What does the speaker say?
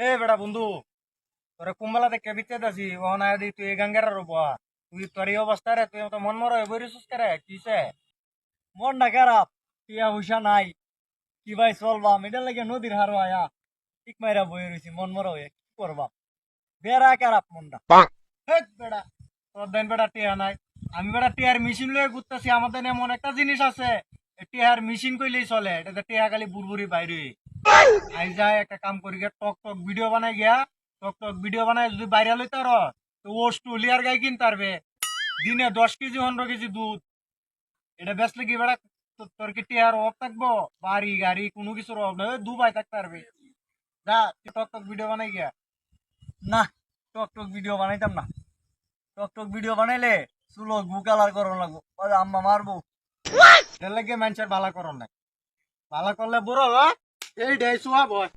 এ বেটা বন্ধু, তোরে কুম্বালা দেখে বিচ্ছে দাসি ওহন আয়া দি তুই গাঙ্গের রোবা তুই তোর এই অবস্থা রে তুই তো মন মরা বইরিস করে কিসে মন না খারাপ, টিয়া পয়সা নাই, কি ভাই চলবাম, এটা লাগে নদীর হার আয়া ঠিক মাইরা বই রয়েছি, মন মরা হয়ে কি করবাম, বেড়া খারাপ মনটা। হেট বেটা, তোর দেন বেটা টিয়া নাই। আমি বেটা টিয়ার মেশিন লয়ে ঘুরতেছি, আমাদের এমন একটা জিনিস আছে টিয়ার মেশিন কইলেই চলে, এটাতে টিয়া খালি বুড়বুড়ি বাইরে আই যায় একটা কাম করি গিয়া টক টক ভিডিও বানাই গিয়া টক টক ভিডিও বানাই যদি বাইরে লইতে পারো তো অস্ট্রেলিয়ার গাই কিনতে পারবে দিনে 10 কেজি 15 কেজি দুধ। এটা বেচলে কি বেড়া তোর কি টিয়ার অভাব থাকবো? বাড়ি গাড়ি কোনো কিছুর অভাব নয়, দুবাই থাকতে পারবে। যা তুই টক টক ভিডিও বানাই গিয়া। না, টক টক ভিডিও বানাইতাম না। টক টক ভিডিও বানাইলে চুলো গু কালার করানো লাগবো, ওরে আম্মা মারবো। এটার লাগে মানুষের ভালো করন নাই, ভালো করলে বুড়ো হয় এই ডে সোয়া ভয়।